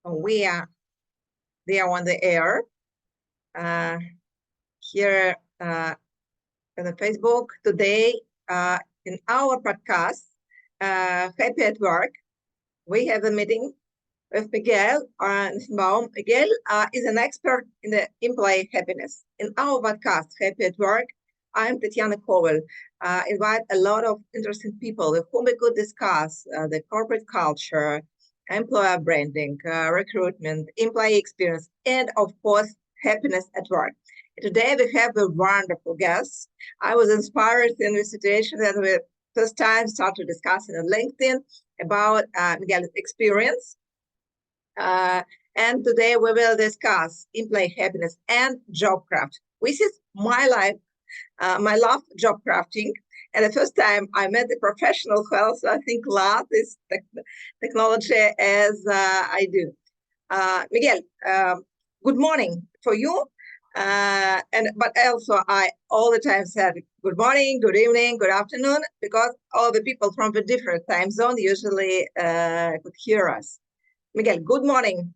We are there on the air here on the Facebook today in our podcast, Happy at Work. We have a meeting with Miguel Nussbaum. Miguel is an expert in the employee happiness. In our podcast, Happy at Work, I'm Tatiana Koval. Invite a lot of interesting people with whom we could discuss the corporate culture, employer branding, recruitment, employee experience, and of course, happiness at work. Today we have a wonderful guest. I was inspired in the situation that we first time started discussing on LinkedIn about Miguel's experience. And today we will discuss employee happiness and job craft, which is my life, my love job crafting. And the first time I met a professional who also, I think, loves this technology as I do. Miguel, good morning for you. But also I all the time said good morning, good evening, good afternoon, because all the people from the different time zone usually could hear us. Miguel, good morning.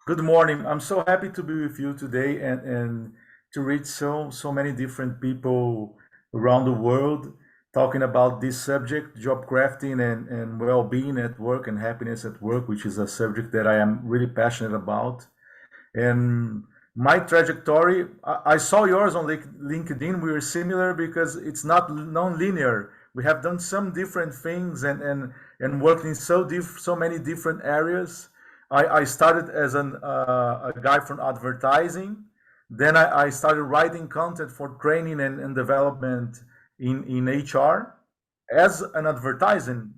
Good morning. I'm so happy to be with you today and to reach so many different people around the world talking about this subject, job crafting and well-being at work and happiness at work, which is a subject that I am really passionate about. And my trajectory, I saw yours on LinkedIn. We were similar because it's not non-linear. We have done some different things and worked in so many different areas. I started as a guy from advertising. Then I started writing content for training and development in HR as an advertising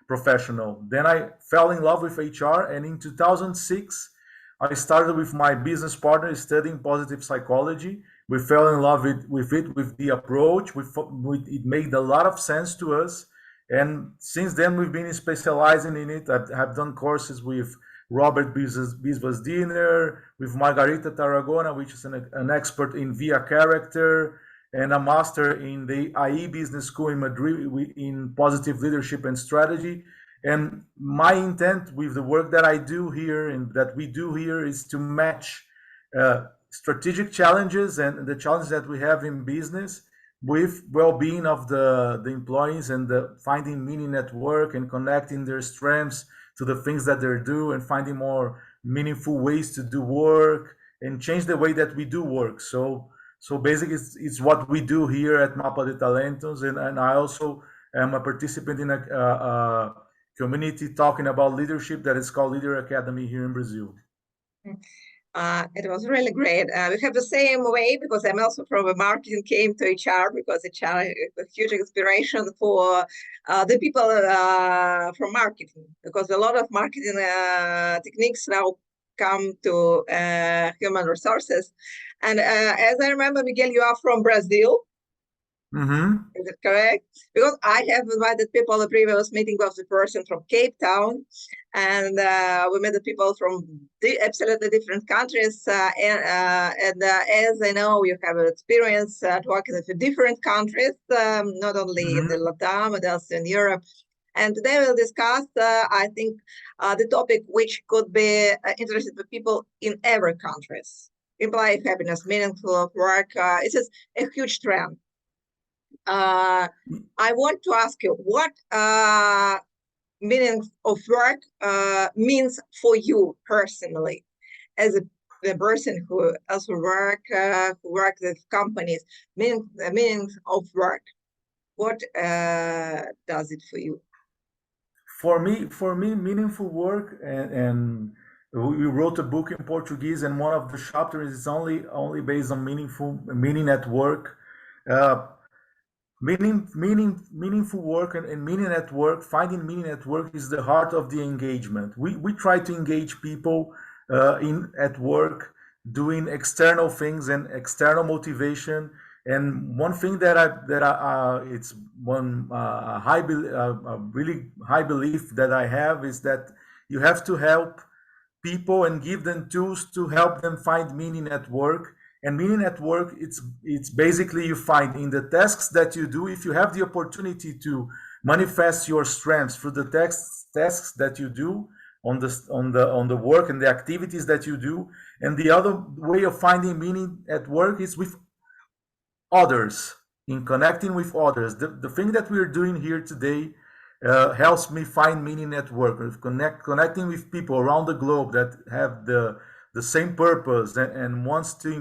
professional. Then I fell in love with HR, and in 2006, I started with my business partner studying positive psychology. We fell in love with the approach. It made a lot of sense to us. And since then, we've been specializing in it. I have done courses with Robert Bisbas Diener, with Margarita Tarragona, which is an expert in via character, and a master in the IE Business School in Madrid in positive leadership and strategy. And my intent with the work that I do here and that we do here is to match strategic challenges and the challenges that we have in business with well-being of the employees and finding meaning at work and connecting their strengths to the things that they do and finding more meaningful ways to do work and change the way that we do work. So basically it's what we do here at Mapa de Talentos, and I also am a participant in a community talking about leadership that is called Leader Academy here in Brazil. It was really great. We have the same way because I'm also from a marketing, came to HR because HR is a huge inspiration for the people from marketing, because a lot of marketing techniques now come to human resources. And as I remember, Miguel, you are from Brazil. Mm-hmm. Is it correct? Because I have invited people. The previous meeting was the person from Cape Town, and we met the people from absolutely different countries. And as I know, you have experience working with different countries, not only in the Latam, but also in Europe. And today we'll discuss, I think, the topic which could be interesting for people in every country. Employee happiness, meaningful work. It is a huge trend. I want to ask you what meaning of work means for you personally, as the person who also work with companies. The meaning of work. What does it for you? For me, meaningful work, and we wrote a book in Portuguese, and one of the chapters is only based on meaning at work. Meaningful work and meaning at work, finding meaning at work is the heart of the engagement. We try to engage people at work, doing external things and external motivation. And one thing it's one really high belief that I have is that you have to help people and give them tools to help them find meaning at work. And meaning at work, it's basically you find in the tasks that you do. If you have the opportunity to manifest your strengths through the tasks that you do, on the work and the activities that you do. And the other way of finding meaning at work is with others, in connecting with others. The thing that we're doing here today helps me find meaning at work, connecting with people around the globe that have the same purpose and want to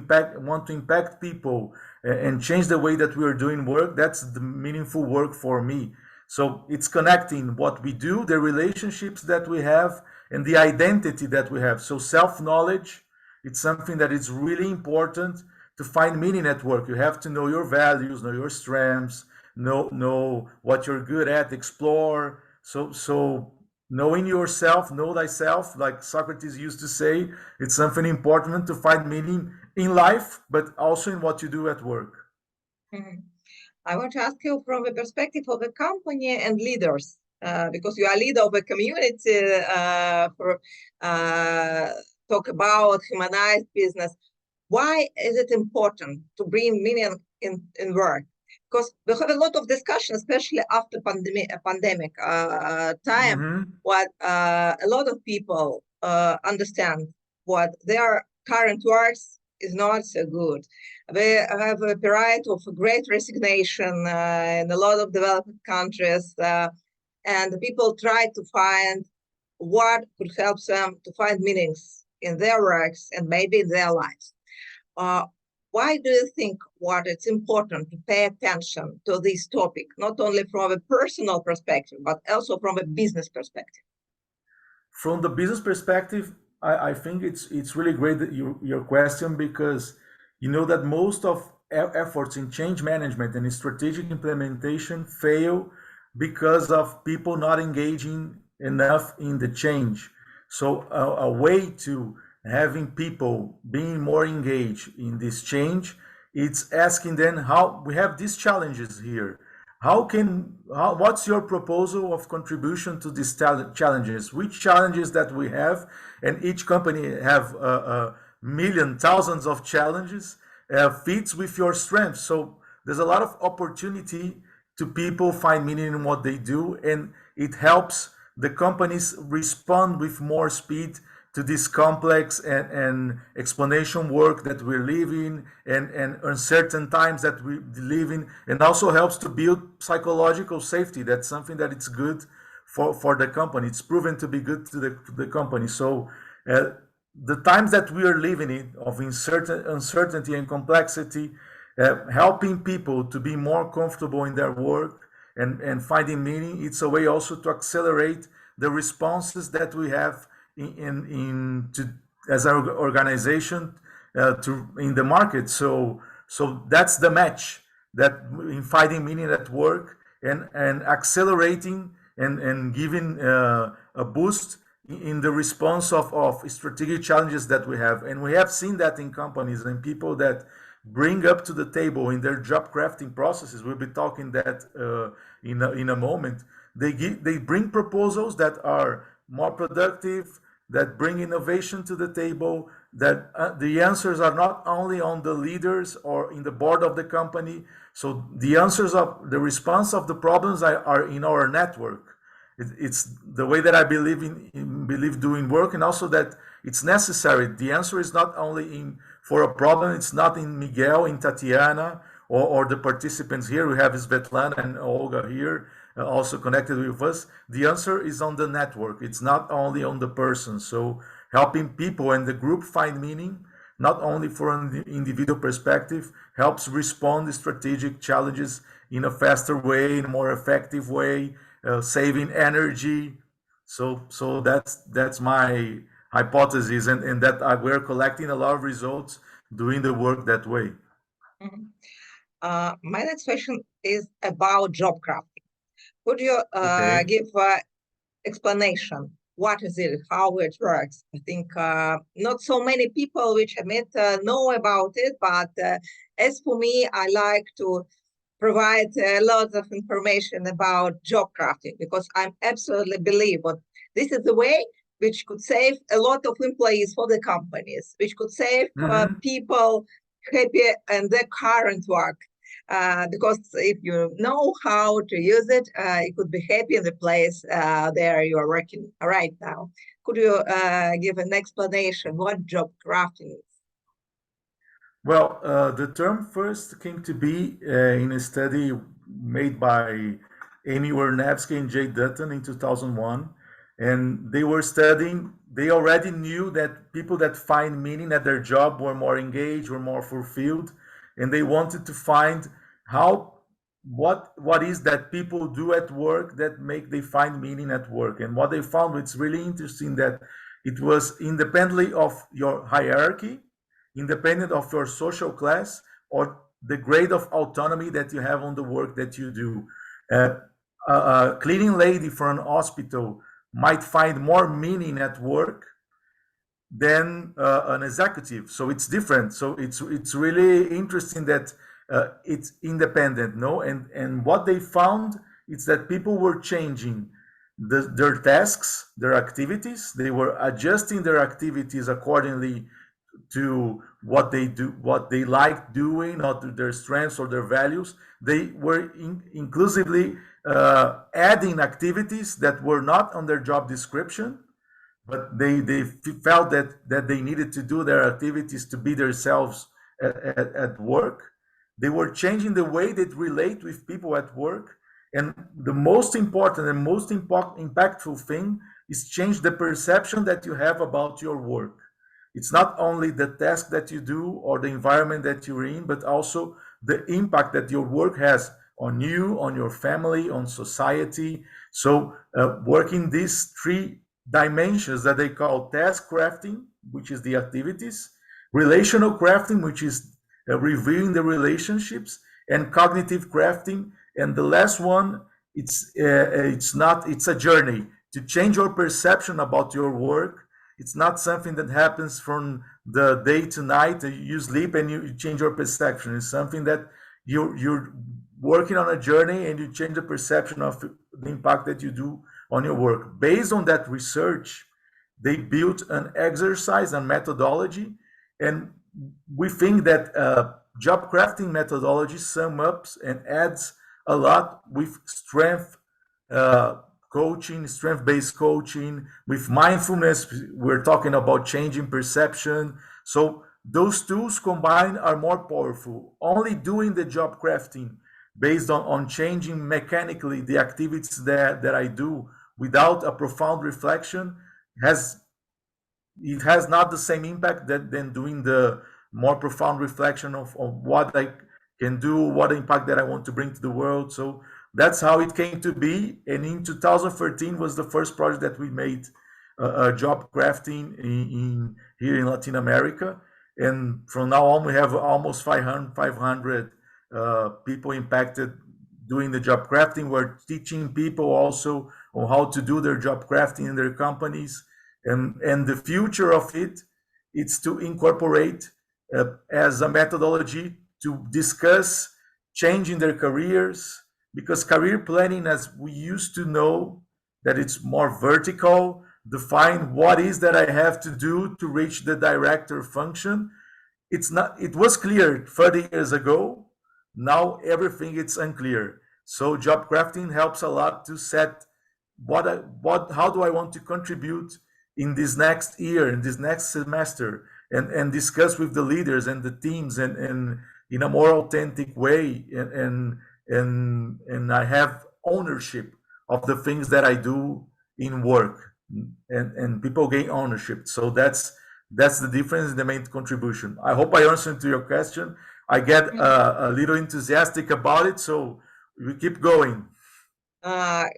impact people and change the way that we are doing work. That's the meaningful work for me. So it's connecting what we do, the relationships that we have, and the identity that we have. So self-knowledge, it's something that is really important to find meaning at work. You have to know your values, know your strengths, know what you're good at, explore. So knowing yourself, know thyself, like Socrates used to say, it's something important to find meaning in life, but also in what you do at work. Mhm. I want to ask you from the perspective of a company and leaders, because you are leader of a community talk about humanized business. Why is it important to bring meaning in work? Because we have a lot of discussion, especially after pandemic time, what a lot of people understand what their current works is not so good. They have a period of great resignation in a lot of developed countries, and people try to find what could help them to find meanings in their works and maybe in their lives. Why do you think what it's important to pay attention to this topic, not only from a personal perspective, but also from a business perspective? From the business perspective, I think it's really great that your question, because you know that most of efforts in change management and in strategic implementation fail because of people not engaging enough in the change. So a way to having people being more engaged in this change, it's asking them how we have these challenges here. What's your proposal of contribution to these challenges? Which challenges that we have, and each company have a million, thousands of challenges, fits with your strengths. So there's a lot of opportunity to people find meaning in what they do, and it helps the companies respond with more speed to this complex and explanation work that we're living and uncertain times that we live in, and also helps to build psychological safety. That's something that it's good for the company. It's proven to be good to the company. So the times that we are living in of uncertainty and complexity, helping people to be more comfortable in their work and finding meaning, it's a way also to accelerate the responses that we have as an organization in the market. So that's the match, that in finding meaning at work and accelerating and giving a boost in the response of strategic challenges that we have. And we have seen that in companies and people that bring up to the table in their job crafting processes. We'll be talking that in a moment. They bring proposals that are more productive, that bring innovation to the table, that the answers are not only on the leaders or in the board of the company. So the answers of the response of the problems are in our network. It's the way that I believe doing work, and also that it's necessary. The answer is not only for a problem. It's not in Miguel, in Tatiana, or the participants here. We have Svetlana and Olga here, also connected with us. The answer is on the network. It's not only on the person. So helping people and the group find meaning, not only from an individual perspective, helps respond to strategic challenges in a faster way, in a more effective way, saving energy. So that's my hypothesis, and that we're collecting a lot of results doing the work that way. Mhm. My next question is about job crafting. Could you Okay. give explanation? What is it? How it works? I think not so many people which I met know about it, but as for me, I like to provide a lot of information about job crafting, because I absolutely believe that this is the way which could save a lot of employees for the companies, which could save people happy in their current work. Because if you know how to use it, you could be happy in the place there you are working right now. Could you give an explanation what job crafting is? Well, the term first came to be in a study made by Amy Wernewski and Jay Dutton in 2001. And they were studying, they already knew that people that find meaning at their job were more engaged, were more fulfilled. And they wanted to find how, what is that people do at work that make they find meaning at work. And what they found, it's really interesting that it was independently of your hierarchy, independent of your social class, or the grade of autonomy that you have on the work that you do. A cleaning lady for an hospital might find more meaning at work than an executive. So it's different. So it's really interesting that it's independent, no? And what they found is that people were changing their tasks, their activities. They were adjusting their activities accordingly to what they do, what they like doing, not to their strengths or their values. They were inclusively adding activities that were not on their job description, but they felt that they needed to do their activities to be themselves at work. They were changing the way they relate with people at work. And the most important and most impactful thing is change the perception that you have about your work. It's not only the task that you do or the environment that you're in, but also the impact that your work has on you, on your family, on society. So working these three dimensions that they call task crafting, which is the activities, relational crafting, which is reviewing the relationships, and cognitive crafting. And the last one, it's a journey to change your perception about your work. It's not something that happens from the day to night. You sleep and you change your perception. It's something that you're working on a journey and you change the perception of the impact that you do on your work. Based on that research, they built an exercise and methodology, and we think that job crafting methodology sums up and adds a lot with strength coaching, strength-based coaching, with mindfulness. We're talking about changing perception. So those tools combined are more powerful. Only doing the job crafting based on changing mechanically the activities that I do without a profound reflection has not the same impact than doing the more profound reflection of what I can do, what impact that I want to bring to the world. So that's how it came to be. And in 2013 was the first project that we made, job crafting here in Latin America. And from now on, we have almost 500 people impacted doing the job crafting. We're teaching people also on how to do their job crafting in their companies. And the future of it is to incorporate as a methodology to discuss changing their careers, because career planning, as we used to know, that it's more vertical, define what is that I have to do to reach the director function. It's not, it was clear 30 years ago. Now everything is unclear. So job crafting helps a lot to set how do I want to contribute in this next year, in this next semester, and discuss with the leaders and the teams and in a more authentic way, and I have ownership of the things that I do in work, and people gain ownership. So that's the difference, the main contribution. I hope I answered to your question. I get a little enthusiastic about it, so we keep going.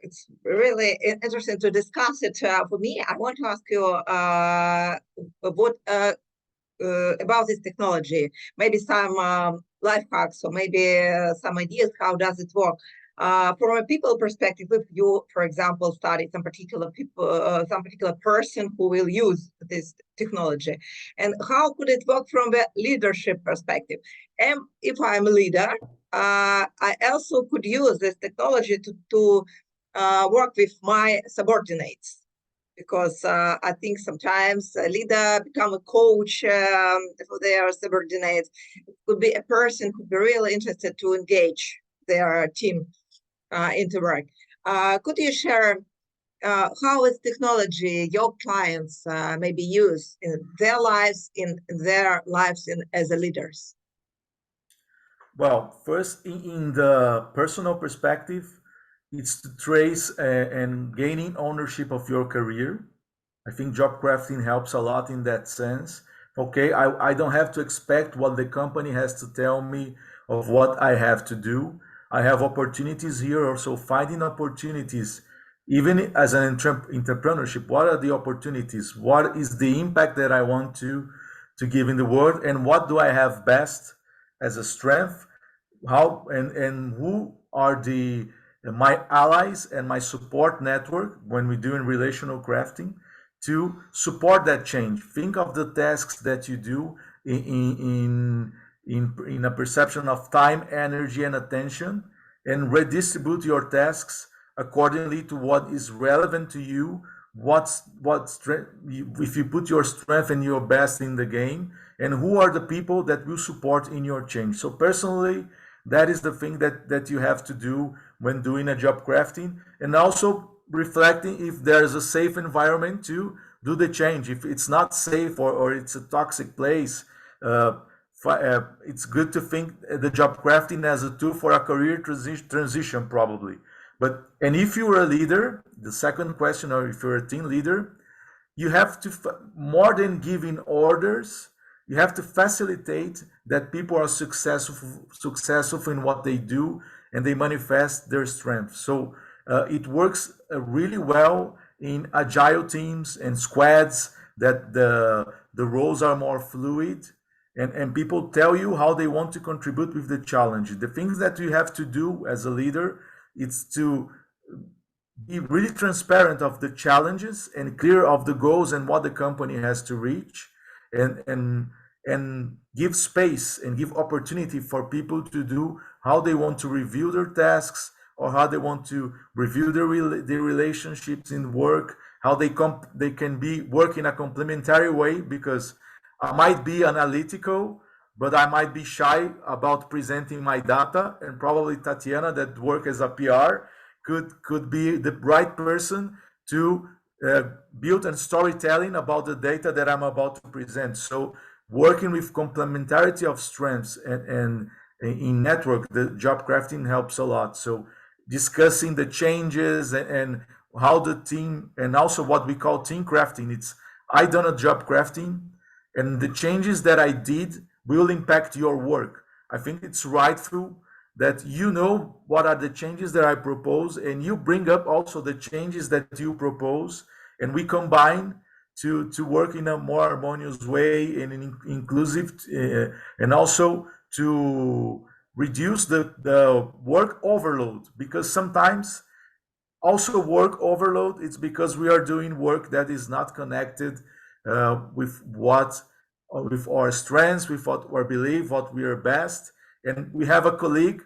It's really interesting to discuss it. For me, I want to ask you about this technology, maybe some life hacks, or maybe some ideas, how does it work? From a people perspective, if you, for example, study some particular people, some particular person who will use this technology, and how could it work from the leadership perspective? And if I'm a leader, I also could use this technology to work with my subordinates, because I think sometimes a leader become a coach for their subordinates. It could be a person who would be really interested to engage their team into work. Could you share how is technology your clients maybe use in their lives, as a leaders? Well, first, in the personal perspective, it's to trace and gaining ownership of your career. I think job crafting helps a lot in that sense. Okay, I don't have to expect what the company has to tell me of what I have to do. I have opportunities here, also finding opportunities, even as an entrepreneurship. What are the opportunities? What is the impact that I want to give in the world? And what do I have best as a strength? How and who are the my allies and my support network when we're doing relational crafting to support that change. Think of the tasks that you do in a perception of time, energy, and attention, and redistribute your tasks accordingly to what is relevant to you. What strength, if you put your strength and your best in the game, and who are the people that will support in your change. So personally, that is the thing that you have to do when doing a job crafting, and also reflecting if there is a safe environment to do the change. If it's not safe, or it's a toxic place, it's good to think the job crafting as a tool for a career transition probably. And if you're a leader, the second question, or if you're a team leader, you have to, more than giving orders, you have to facilitate that people are successful in what they do, and they manifest their strength. So it works really well in agile teams and squads, that the roles are more fluid, and people tell you how they want to contribute with the challenge. The things that you have to do as a leader, it's to be really transparent of the challenges and clear of the goals and what the company has to reach, and give space and give opportunity for people to do how they want to review their tasks, or how they want to review their relationships in work, how they can be work in a complementary way, because I might be analytical, but I might be shy about presenting my data, and probably Tatiana, that work as a PR, could be the right person to build a storytelling about the data that I'm about to present. So working with complementarity of strengths and in network, the job crafting helps a lot. So discussing the changes and how the team, and also what we call team crafting. It's, I done a job crafting, and the changes that I did will impact your work. I think it's rightful that you know what are the changes that I propose, and you bring up also the changes that you propose, and we combine to work in a more harmonious way and inclusive, and also to reduce the work overload, because sometimes also work overload, it's because we are doing work that is not connected with our strengths, with what we believe, what we are best. And we have a colleague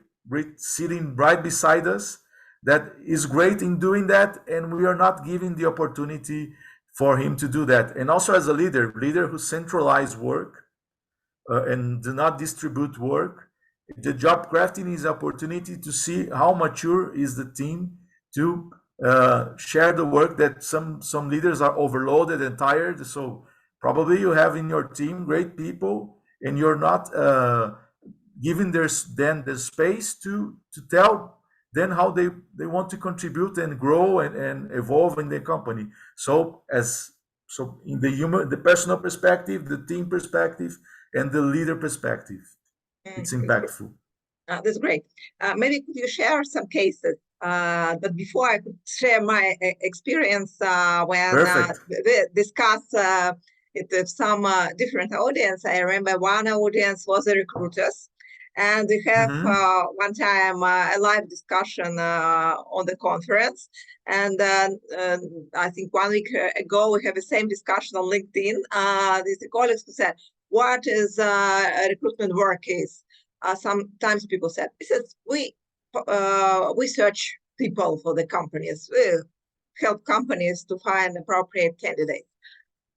sitting right beside us that is great in doing that, and we are not giving the opportunity for him to do that. And also as a leader who centralize work and do not distribute work, the job crafting is opportunity to see how mature is the team to share the work, that some leaders are overloaded and tired. So probably you have in your team great people, and you're not giving them the space to tell them how they want to contribute and grow and evolve in the company. So in the personal perspective, the team perspective, and the leader perspective, it's impactful. That's great. Maybe could you share some cases? But before I could share my experience when we discuss it with some different audience. I remember one audience was the recruiters, and we have one time a live discussion on the conference. And I think 1 week ago, we have the same discussion on LinkedIn. These colleagues who said, what is recruitment work is? Sometimes people said, we search people for the companies, we help companies to find appropriate candidates.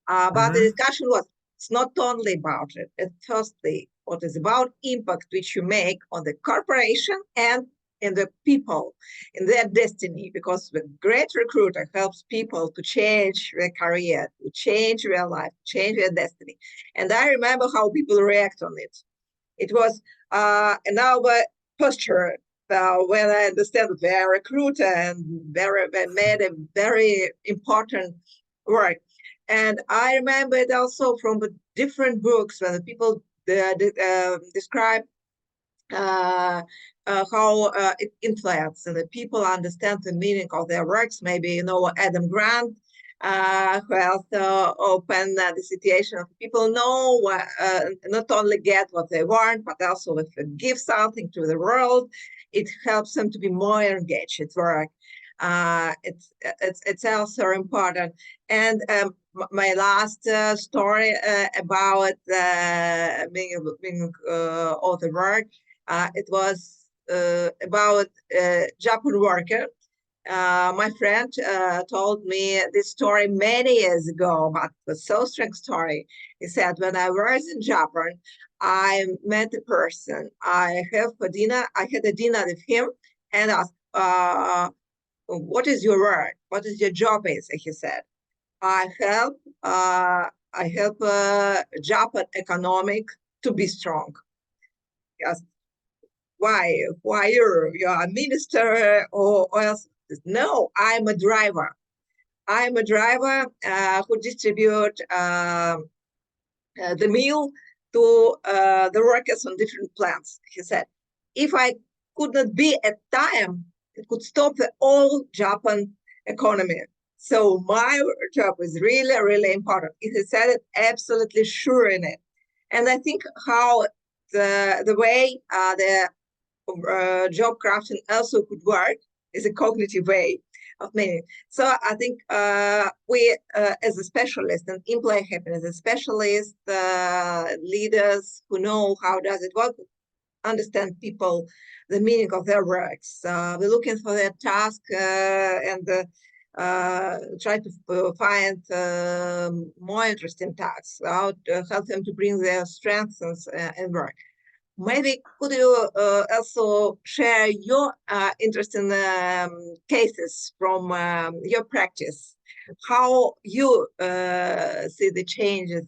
But the discussion was, it's not only about it. It's firstly what is about impact which you make on the corporation and in the people, in their destiny, because the great recruiter helps people to change their career, to change their life, change their destiny. And I remember how people react on it. It was another posture when I understand they're a recruiter and they made a very important work. And I remember it also from the different books when the people describe how it influences and the people understand the meaning of their works. Maybe, you know, Adam Grant, who also opened the situation of people know not only get what they want, but also if they give something to the world, it helps them to be more engaged at work. It's also important. And my last story about being all the work, it was about Japan worker. My friend told me this story many years ago, but it was so strong story. He said, when I was in Japan, I met a person. I had a dinner with him and asked, what is your work? What is your job is? He said, I help Japan economic to be strong. Yes. Why you're a minister or else? No, I'm a driver. I'm a driver who distribute the meal to the workers on different plants. He said, if I could not be at time, it could stop the whole Japan economy. So my job is really, really important. He said it absolutely sure in it. And I think how the way the job crafting also could work is a cognitive way of meaning. So I think we, as a specialist and employee happiness, as specialists, leaders who know how does it work, understand people, the meaning of their works. We're looking for their task and try to find more interesting tasks, how to help them to bring their strengths and work. Maybe could you also share your interesting cases from your practice, how you see the changes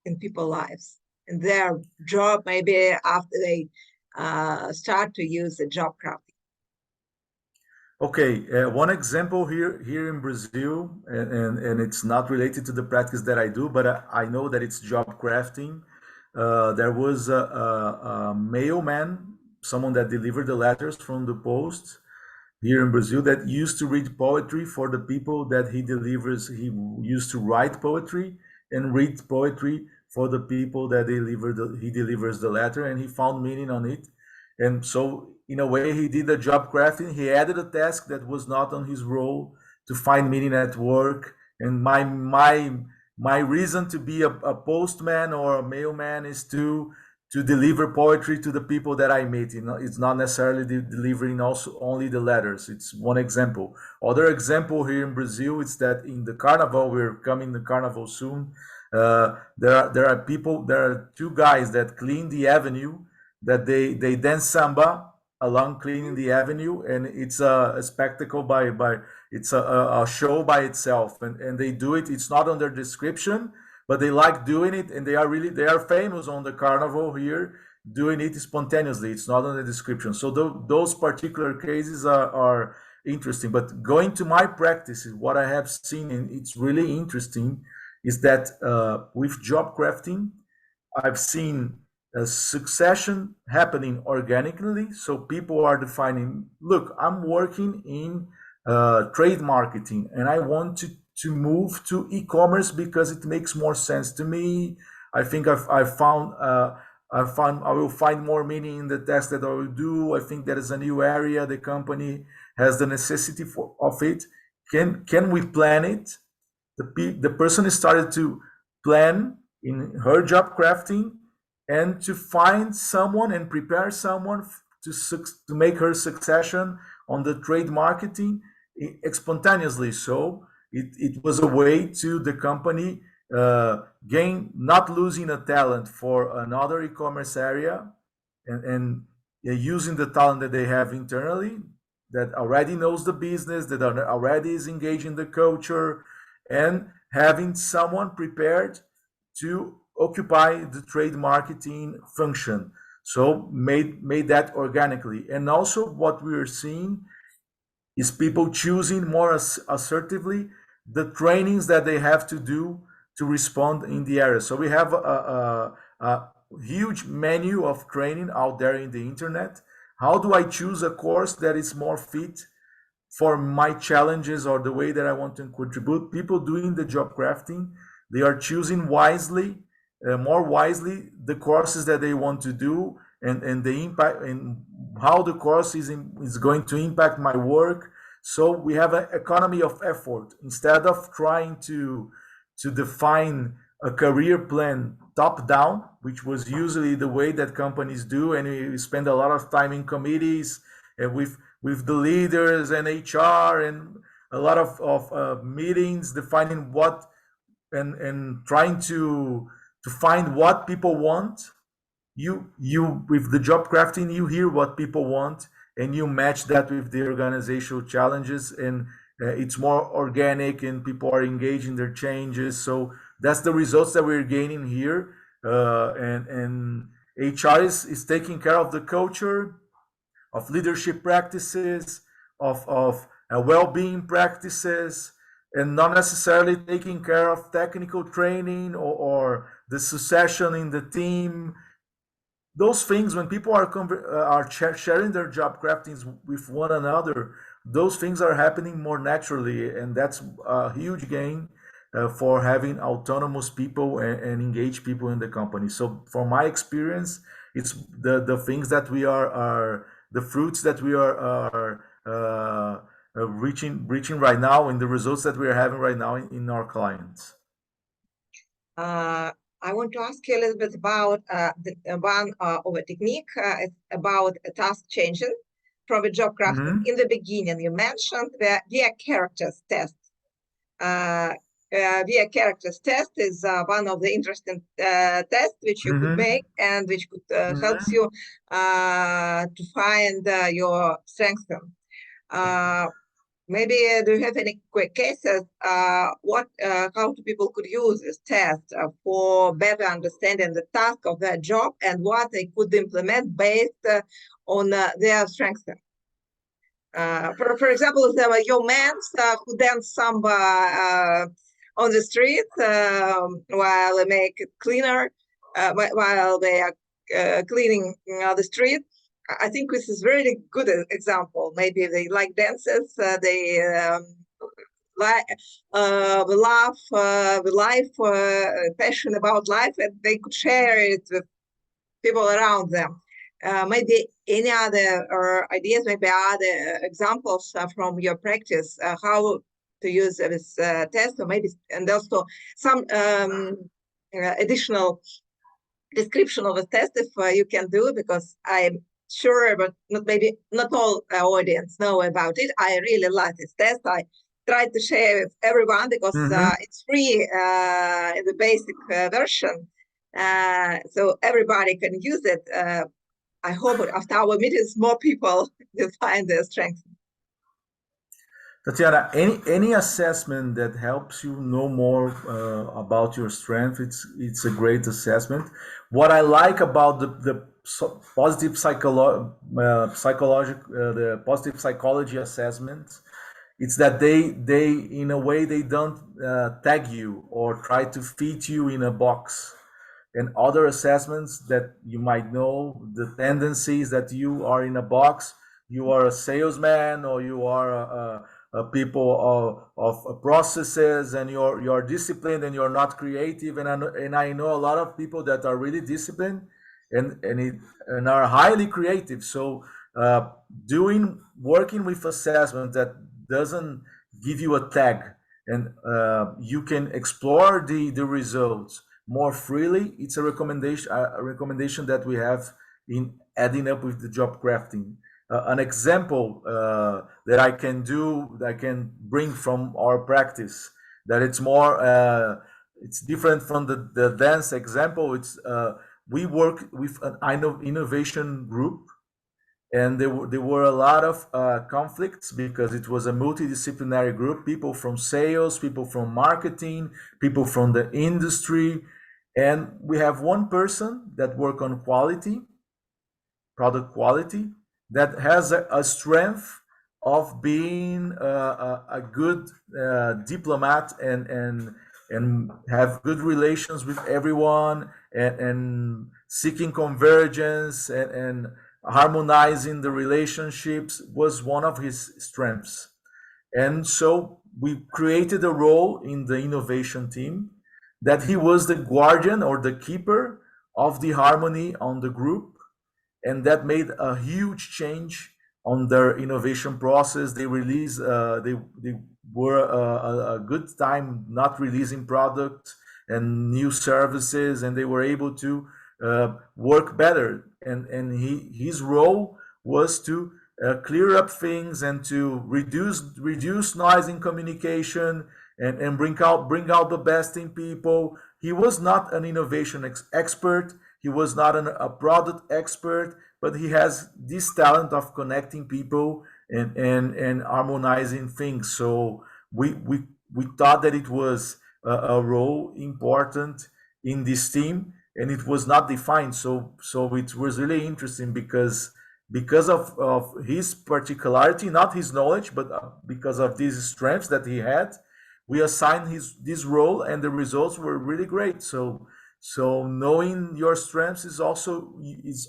in people's lives, in their job, maybe after they start to use the job crafting? Okay, one example here in Brazil, and it's not related to the practice that I do, but I know that it's job crafting. There was a mailman, someone that delivered the letters from the post here in Brazil, that used to read poetry for the people that he delivers. He used to write poetry and read poetry for the people that he delivers the letter, and he found meaning on it. And so, in a way, he did a job crafting. He added a task that was not on his role to find meaning at work. And my reason to be a postman or a mailman is to deliver poetry to the people that I meet. You know, it's not necessarily delivering also only the letters. It's one example. Other example here in Brazil is that in the carnival, we're coming to carnival soon. There are two guys that clean the avenue, that they dance samba along cleaning the avenue, and it's a spectacle by it's a show by itself, and they do it. It's not on their description, but they like doing it, and they are famous on the carnival here, doing it spontaneously. It's not on the description. So those particular cases are interesting. But going to my practices, what I have seen, and it's really interesting, is that with job crafting, I've seen a succession happening organically. So people are defining, look, I'm working in trade marketing, and I want to move to e-commerce because it makes more sense to me. I think I will find more meaning in the task that I will do. I think there is a new area the company has the necessity of it. Can we plan it? The person started to plan in her job crafting and to find someone and prepare someone to make her succession on the trade marketing spontaneously. So it was a way to the company gain, not losing a talent for another e-commerce area, and using the talent that they have internally, that already knows the business, that already is engaged in the culture, and having someone prepared to occupy the trade marketing function. So made that organically. And also what we are seeing is people choosing more assertively the trainings that they have to do to respond in the area. So we have a huge menu of training out there in the internet. How do I choose a course that is more fit for my challenges or the way that I want to contribute? People doing the job crafting, they are choosing wisely, more wisely, the courses that they want to do, and the impact and how the course is going to impact my work. So we have an economy of effort instead of trying to define a career plan top down, which was usually the way that companies do, and we spend a lot of time in committees and with the leaders and HR and a lot of meetings defining what and trying to find what people want. You with the job crafting, you hear what people want and you match that with the organizational challenges, and it's more organic and people are engaged in their changes. So that's the results that we're gaining here. And HR is taking care of the culture, of leadership practices, of well-being practices, and not necessarily taking care of technical training or the succession in the team. Those things, when people are sharing their job craftings with one another, those things are happening more naturally, and that's a huge gain for having autonomous people and engaged people in the company. So from my experience, it's the things that we are the fruits that we are reaching right now, and the results that we are having right now in our clients. I want to ask you a little bit about one of a technique. It's about a task changing from a job crafting. In the beginning, you mentioned the via characters test. Via characters test is one of the interesting tests which you could make and which could helps you to find your strengths. Maybe do you have any quick cases? How do people could use this test for better understanding the task of their job and what they could implement based on their strengths? For example, there were young men who dance samba on the street while they make it cleaner, while they are cleaning the street. I think this is a very good example. Maybe they like dances, they like the life, passion about life, and they could share it with people around them. Maybe any other ideas, maybe other examples from your practice, how to use this test, or maybe, and also some additional description of a test if you can do, because I'm sure, but not all audience know about it. I really like this test. I tried to share with everyone because it's free in the basic version, so everybody can use it. I hope after our meetings, more people will find their strength. Tatiana, any assessment that helps you know more about your strength, it's a great assessment. What I like about the positive the positive psychology assessments, it's that they in a way they don't tag you or try to fit you in a box. And other assessments that you might know, the tendencies that you are in a box, you are a salesman or you are a people of processes, and you're disciplined and you're not creative. And I know a lot of people that are really disciplined and are highly creative. So working with assessment that doesn't give you a tag, and you can explore the results more freely. It's a recommendation that we have in adding up with the job crafting. An example that I can bring from our practice, that it's more it's different from the dance example. It's we work with an innovation group, And there were a lot of conflicts because it was a multidisciplinary group, people from sales, people from marketing, people from the industry. And we have one person that work on quality, product quality, that has a strength of being a good diplomat and have good relations with everyone and seeking convergence and harmonizing the relationships was one of his strengths. And so we created a role in the innovation team that he was the guardian or the keeper of the harmony on the group, and that made a huge change on their innovation process. They released, they were a good time not releasing products and new services, and they were able to work better. And his role was to clear up things and to reduce noise in communication and bring out the best in people. He was not an innovation expert. He was not a product expert, but he has this talent of connecting people and harmonizing things. So we thought that it was a role important in this team, and it was not defined. So it was really interesting because of his particularity, not his knowledge, but because of these strengths that he had, we assigned this role, and the results were really great. So knowing your strengths is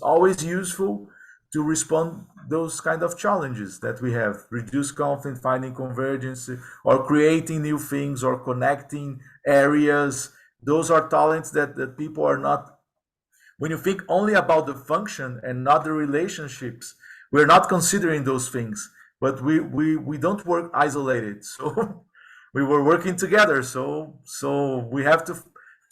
always useful to respond those kind of challenges that we have: reduce conflict, finding convergence, or creating new things, or connecting areas. Those are talents that people are not. When you think only about the function and not the relationships, we're not considering those things. But we don't work isolated, so we were working together. So we have to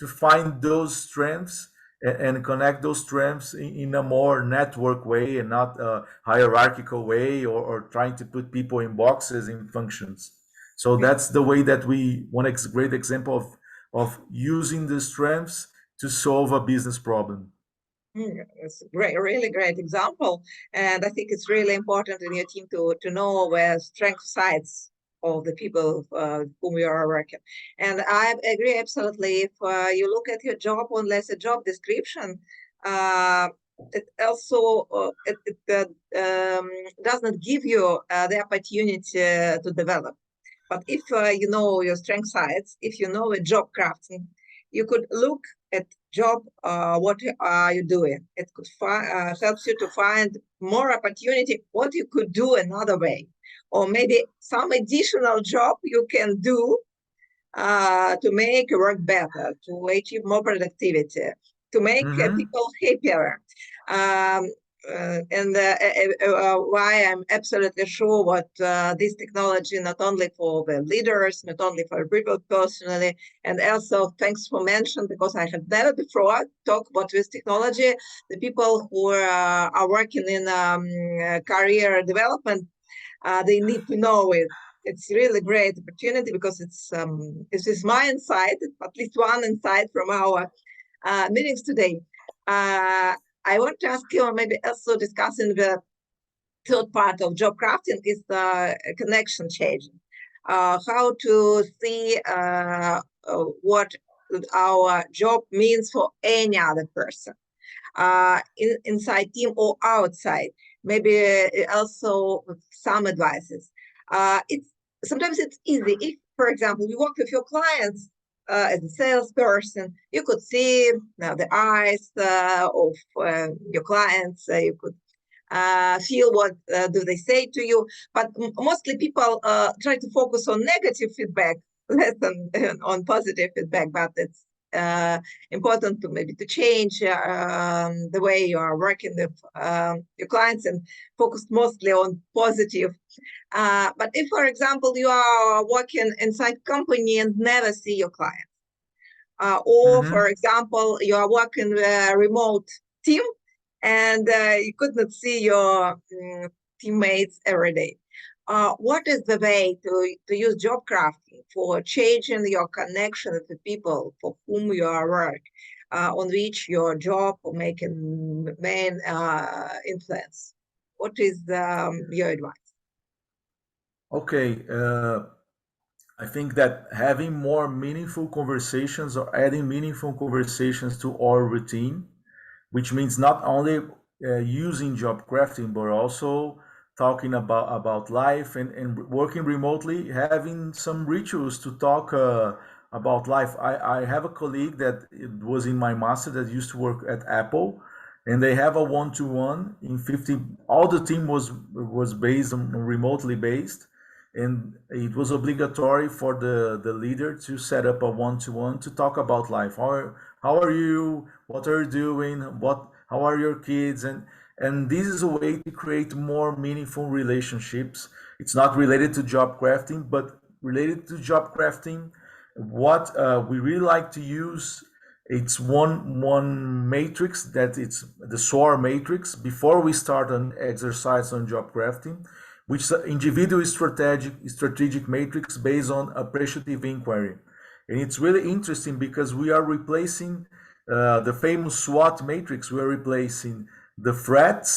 find those strengths and connect those strengths in a more network way and not a hierarchical way, or trying to put people in boxes in functions. So that's the way that one great example of using the strengths to solve a business problem. It's a great, really great example. And I think it's really important in your team to know where strength sides of the people whom you are working. And I agree absolutely. If you look at your job only as a job description, it also does not give you the opportunity to develop. But if you know your strength sides, if you know a job crafting, you could look at job, what are you doing? It could helps you to find more opportunity, what you could do another way, or maybe some additional job you can do to make work better, to achieve more productivity, to make people happier. And why I'm absolutely sure what this technology, not only for the leaders, not only for people personally, and also thanks for mention, because I have never before talked about this technology. The people who are working in career development, they need to know it. It's really great opportunity because this is my insight, at least one insight from our meetings today. I want to ask you, maybe also discussing the third part of job crafting is the connection changing. How to see what our job means for any other person, inside team or outside. Maybe also some advices. Sometimes it's easy. If, for example, you work with your clients, as a salesperson, you could see the eyes of your clients. You could feel what do they say to you. But mostly people try to focus on negative feedback less than on positive feedback. But it's important to maybe to change the way you are working with your clients and focus mostly on positive. But if, for example, you are working inside company and never see your clients, or for example, you are working with a remote team and you could not see your teammates every day. What is the way to use job crafting for changing your connection with the people for whom you are work, on which your job will make a main influence? What is your advice? Okay, I think that having more meaningful conversations or adding meaningful conversations to our routine, which means not only using job crafting, but also talking about life and working remotely, having some rituals to talk about life. I have a colleague that it was in my master that used to work at Apple, and they have a one-to-one in 50. All the team was based on remotely based, and it was obligatory for the leader to set up a one-to-one to talk about life. How are you? What are you doing? How are your kids? And this is a way to create more meaningful relationships. It's not related to job crafting, but related to job crafting. What we really like to use, it's one matrix, that it's the SOAR matrix before we start an exercise on job crafting, which is an individual strategic matrix based on appreciative inquiry. And it's really interesting because we are replacing the famous SWOT matrix. We are replacing the threats,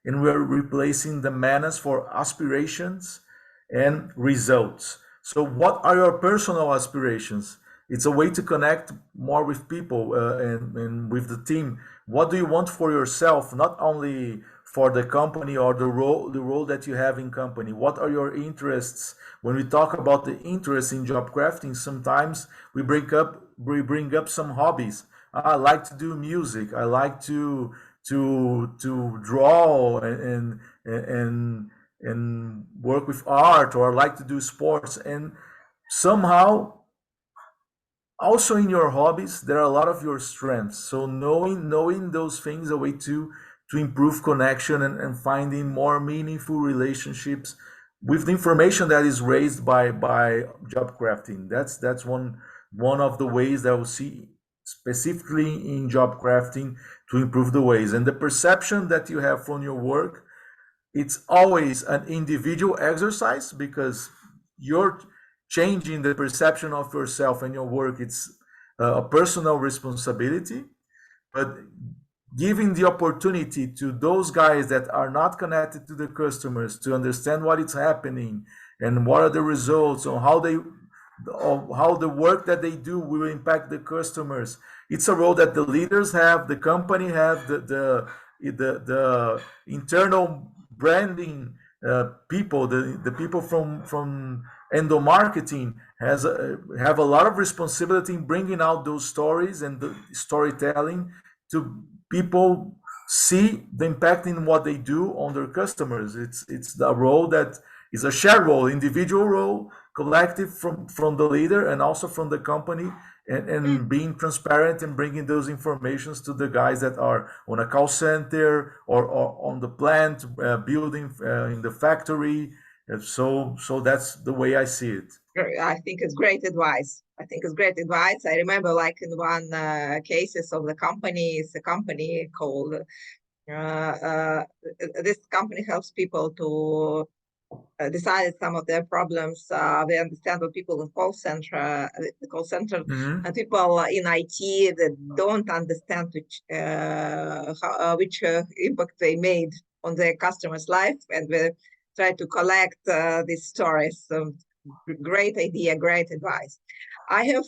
and we are replacing the menace for aspirations and results. So what are your personal aspirations? It's a way to connect more with people and with the team. What do you want for yourself, not only for the company or the role that you have in company? What are your interests? When we talk about the interest in job crafting, sometimes we bring up some hobbies. I like to do music. I like to draw and work with art, or I like to do sports. And somehow, also in your hobbies, there are a lot of your strengths. So knowing those things, a way to improve connection and finding more meaningful relationships with the information that is raised by job crafting. That's one of the ways that we see specifically in job crafting to improve the ways. And the perception that you have from your work, it's always an individual exercise, because you're changing the perception of yourself and your work. It's a personal responsibility, but giving the opportunity to those guys that are not connected to the customers to understand what is happening and what are the results, or how the work that they do will impact the customers. It's a role that the leaders have, the company have, the internal branding people, the people from endo marketing have a lot of responsibility in bringing out those stories and the storytelling to people see the impact in what they do on their customers. It's the role that is a shared role, individual role, collective from the leader and also from the company, and being transparent and bringing those informations to the guys that are on a call center or on the plant building in the factory. So that's the way I see it. I think it's great advice. I remember, like, in one cases of the company, it's a company called this company helps people to decide some of their problems. They understand what people in the call center, Mm-hmm. and people in IT that don't understand which impact they made on their customers' life, and we try to collect these stories. So, great idea, great advice. I have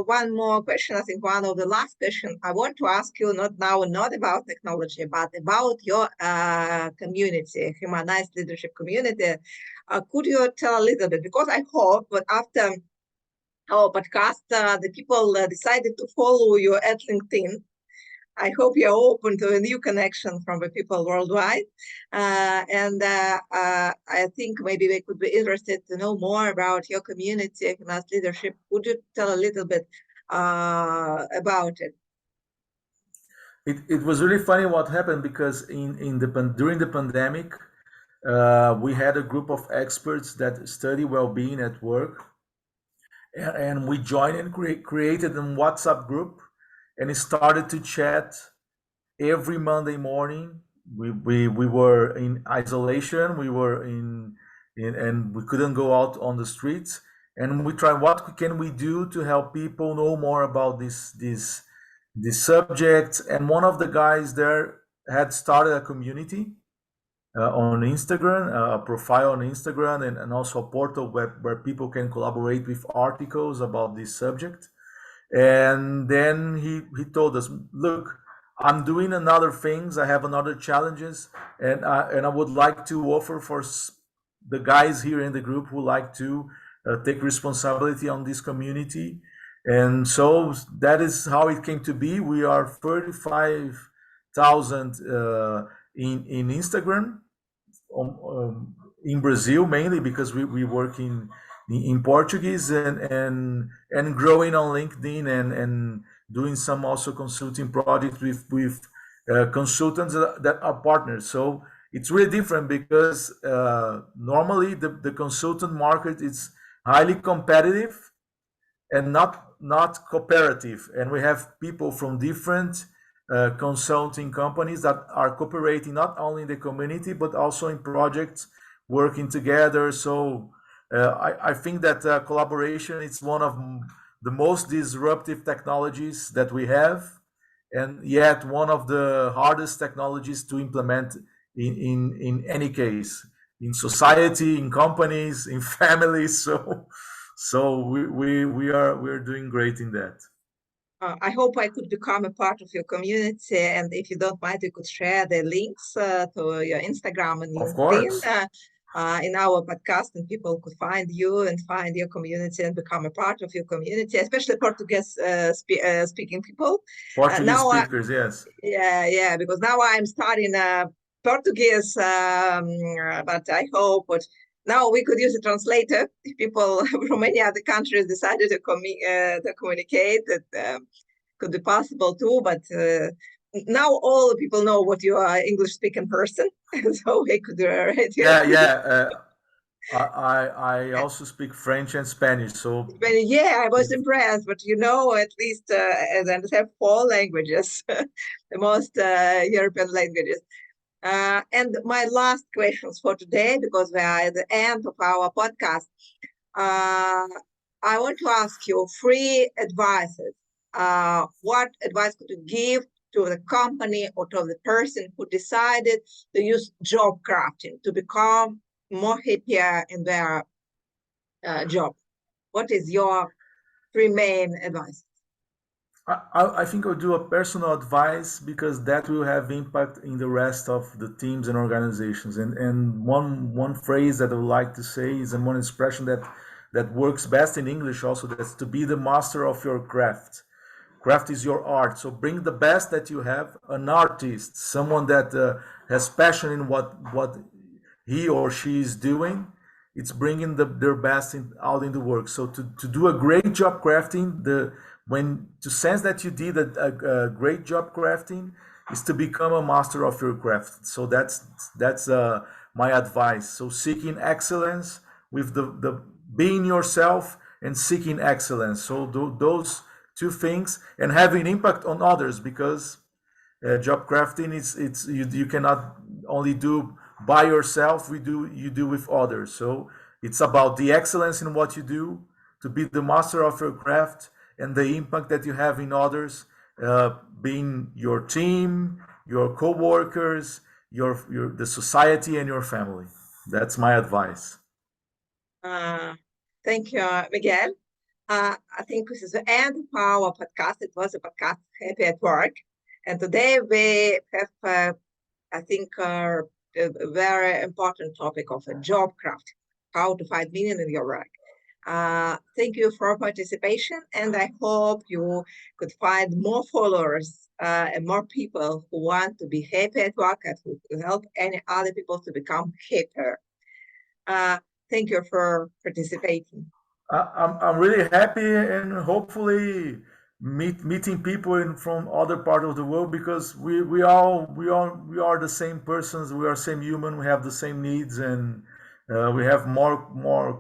one more question. I think one of the last questions I want to ask you, not about technology, but about your community, Humanized Leadership Community. Could you tell a little bit? Because I hope that after our podcast, the people decided to follow you at LinkedIn. I hope you're open to a new connection from the people worldwide. I think maybe they could be interested to know more about your community, Humanized Leadership. Would you tell a little bit about it? It was really funny what happened, because during the pandemic, we had a group of experts that study well-being at work, and we joined and created a WhatsApp group, and started to chat every Monday morning. We were in isolation. We were and we couldn't go out on the streets, and we tried, what can we do to help people know more about this subject. And one of the guys there had started a community, on Instagram, a profile on Instagram, and also a portal where people can collaborate with articles about this subject. And then he told us, look, I'm doing another things, I have another challenges, and I would like to offer for the guys here in the group who like to take responsibility on this community. And so that is how it came to be. We are 35,000 in Instagram, in Brazil mainly, because we work in Portuguese, and growing on LinkedIn, and doing some also consulting projects with consultants that are partners. So it's really different because normally the consultant market is highly competitive and not cooperative. And we have people from different consulting companies that are cooperating not only in the community but also in projects, working together. So I think that collaboration is one of the most disruptive technologies that we have, and yet one of the hardest technologies to implement in any case, in society, in companies, in families. So we're doing great in that. I hope I could become a part of your community, and if you don't mind, you could share the links to your Instagram and Of LinkedIn course. in our podcast, and people could find you and find your community and become a part of your community, especially Portuguese speaking people. Portuguese Now, speakers, yes. yeah, because now I'm studying Portuguese, but I hope now we could use a translator if people from many other countries decided to communicate. That could be possible too, but now all the people know what you are, English speaking person, so we could write you. Yeah. I also speak French and Spanish, so But yeah, I was if, impressed, but at least as I understand, 4 languages, the most European languages. And my last questions for today, because we are at the end of our podcast, uh, I want to ask you 3 advices. What advice could you give to the company or to the person who decided to use job crafting to become more happier in their job? What is your 3 main advice? I think I'll do a personal advice because that will have impact in the rest of the teams and organizations. And one phrase that I would like to say is, and one expression that works best in English also, that's to be the master of your craft. Craft is your art. So bring the best that you have. An artist, someone that has passion in what he or she is doing. It's bringing their best out in the work. So to do a great job crafting, when to sense that you did a great job crafting is to become a master of your craft. So that's my advice. So seeking excellence with the being yourself and seeking excellence. So those 2 things, and having impact on others, because job crafting it's you cannot only do by yourself. You do with others. So it's about the excellence in what you do, to be the master of your craft, and the impact that you have in others, being your team, your co-workers, your the society, and your family. That's my advice. Thank you, Miguel. I think this is the end of our podcast. It was a podcast, Happy at Work. And today we have, I think, a very important topic of a job craft, how to find meaning in your work. Thank you for participation, and I hope you could find more followers and more people who want to be happy at work and who could help any other people to become happier. Thank you for participating. I'm really happy, and hopefully meeting people from other part of the world, because we are the same persons. We are same human. We have the same needs, and we have more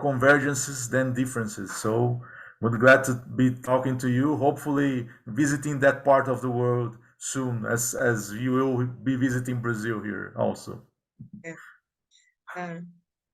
convergences than differences. So we're glad to be talking to you. Hopefully visiting that part of the world soon, as you will be visiting Brazil here also. Yeah.